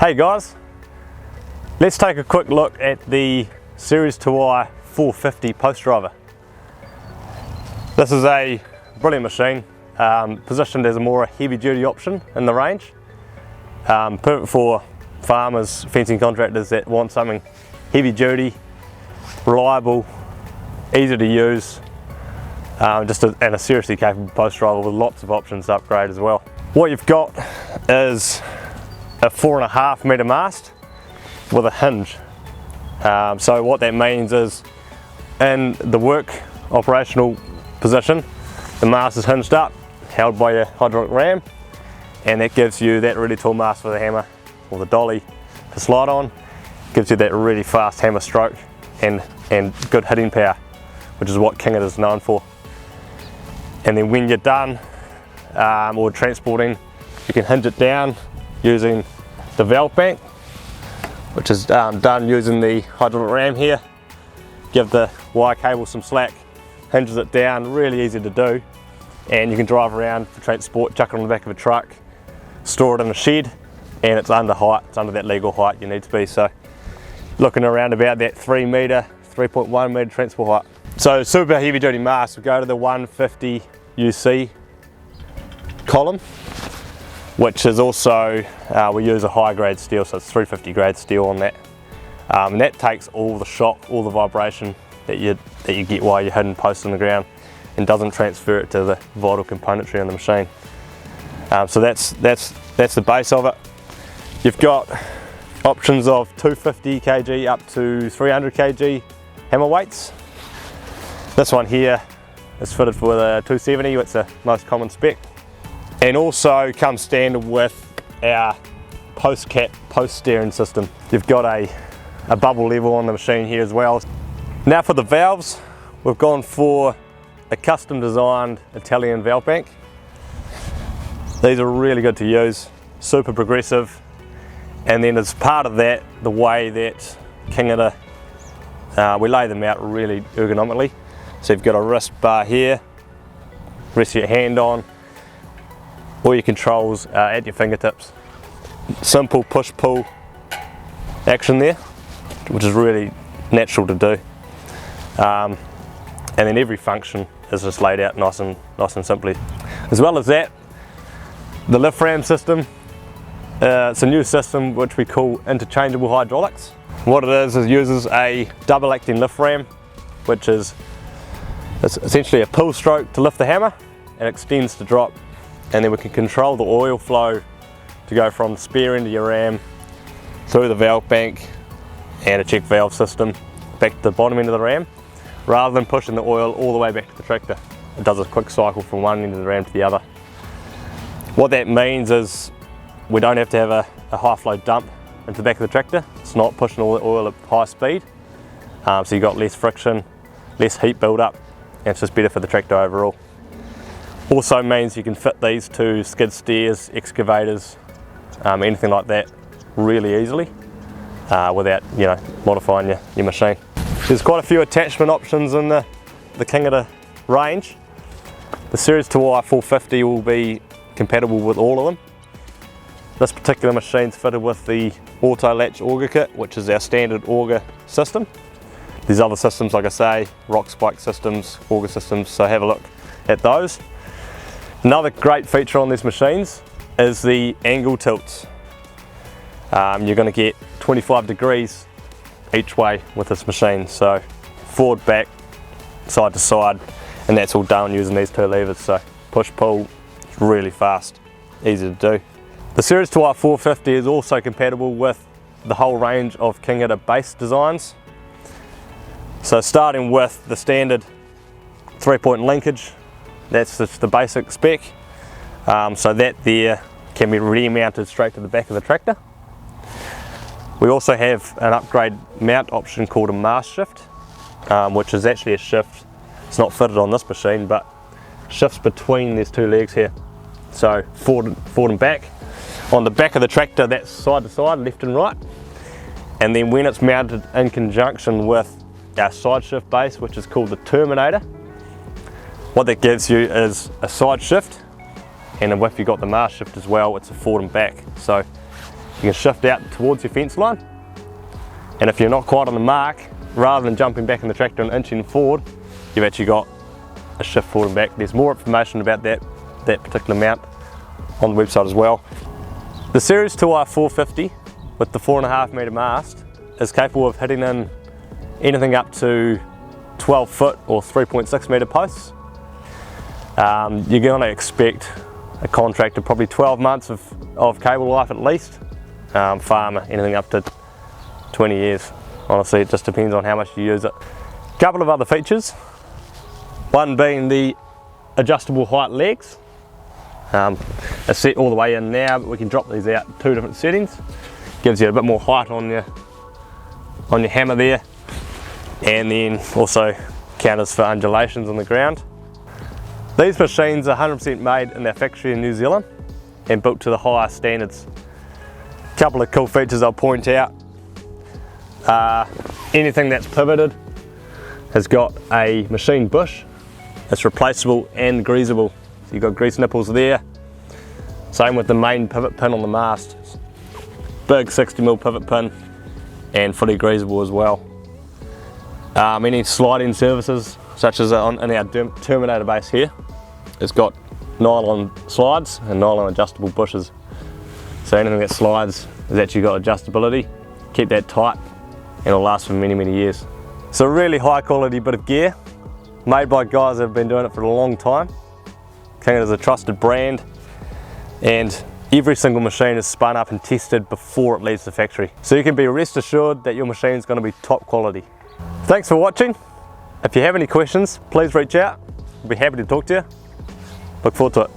Hey guys, let's take a quick look at the Series 2i 450 post driver. This is a brilliant machine, positioned as a more heavy duty option in the range. Perfect for farmers, fencing contractors that want something heavy duty, reliable, easy to use, and a seriously capable post driver with lots of options to upgrade as well. What you've got is a 4.5 metre mast with a hinge. So what that means is, in the work operational position, the mast is hinged up, held by your hydraulic ram, and that gives you that really tall mast for the hammer or the dolly to slide on. Gives you that really fast hammer stroke and good hitting power, which is what Kinghitter is known for. And then when you're done or transporting, you can hinge it down using the valve bank, which is done using the hydraulic ram here. Give the wire cable some slack, hinges it down, really easy to do, and you can drive around for transport, chuck it on the back of a truck, store it in a shed, and it's under height, it's under that legal height you need to be. So looking around about that 3 metre, 3.1 metre transport height. So super heavy duty mast, we go to the 150 UC column, which is also, we use a high grade steel, so it's 350 grade steel on that. And that takes all the shock, all the vibration that you get while you're hitting posts on the ground, and doesn't transfer it to the vital componentry on the machine. So that's the base of it. You've got options of 250 kg up to 300 kg hammer weights. This one here is fitted with a 270, it's the most common spec. And also comes standard with our post cap, post steering system. You've got a bubble level on the machine here as well. Now for the valves, we've gone for a custom designed Italian valve bank. These are really good to use, super progressive. And then as part of that, the way that Kinghitter, we lay them out really ergonomically. So you've got a wrist bar here, rest your hand on, all your controls are at your fingertips. Simple push-pull action there, which is really natural to do. And then every function is just laid out nice and simply. As well as that, the lift ram system, it's a new system which we call Interchangeable hydraulics. What it is it uses a double acting lift ram, which is it's essentially a pull stroke to lift the hammer and extends to drop. And then we can control the oil flow to go from the spare end of your ram through the valve bank and a check valve system back to the bottom end of the ram, rather than pushing the oil all the way back to the tractor. It does a quick cycle from one end of the ram to the other. What that means is we don't have to have a high flow dump into the back of the tractor. It's not pushing all the oil at high speed, so you've got less friction, less heat build up, and it's just better for the tractor overall. Also means you can fit these to skid steers, excavators, anything like that really easily without modifying your machine. There's quite a few attachment options in the Kinghitter range. The Series 2i 450 will be compatible with all of them. This particular machine's fitted with the auto latch auger kit, which is our standard auger system. There's other systems, like I say, rock spike systems, auger systems, so have a look at those. Another great feature on these machines is the angle tilts. You're going to get 25 degrees each way with this machine, so forward, back, side to side, and that's all done using these two levers. So push pull, it's really fast, easy to do. The Series 2i 450 is also compatible with the whole range of Kinghitter base designs. So starting with the standard 3-point linkage, that's just the basic spec. So that there can be remounted straight to the back of the tractor. We also have an upgrade mount option called a mast shift, which is actually a shift. It's not fitted on this machine, but shifts between these two legs here. So forward and back. On the back of the tractor, that's side to side, left and right. And then when it's mounted in conjunction with our side shift base, which is called the Terminator, what that gives you is a side shift, and if you've got the mast shift as well, it's a forward and back. So you can shift out towards your fence line, and if you're not quite on the mark, rather than jumping back in the tractor and inching forward, you've actually got a shift forward and back. There's more information about that particular mount on the website as well. The Series 2i 450 with the 4.5 metre mast is capable of hitting in anything up to 12 foot or 3.6 metre posts. You're going to expect a contractor probably 12 months of cable life at least. Farmer anything up to 20 years. Honestly, it just depends on how much you use it. A couple of other features, one being the adjustable height legs. Are set all the way in now, but we can drop these out 2 different settings. Gives you a bit more height on your hammer there, and then also counters for undulations on the ground. These machines are 100% made in our factory in New Zealand and built to the highest standards. A couple of cool features I'll point out. Anything that's pivoted has got a machine bush. It's replaceable and greasable. So you've got grease nipples there. Same with the main pivot pin on the mast. Big 60mm pivot pin and fully greasable as well. Any sliding surfaces, such as in our terminator base here, it's got nylon slides and nylon adjustable bushes. So anything that slides has actually got adjustability. Keep that tight and it'll last for many, many years. It's a really high quality bit of gear, made by guys that have been doing it for a long time. Kinghitter is a trusted brand, and every single machine is spun up and tested before it leaves the factory. So you can be rest assured that your machine is going to be top quality. Thanks for watching. If you have any questions, please reach out. I'll be happy to talk to you. Look forward to it.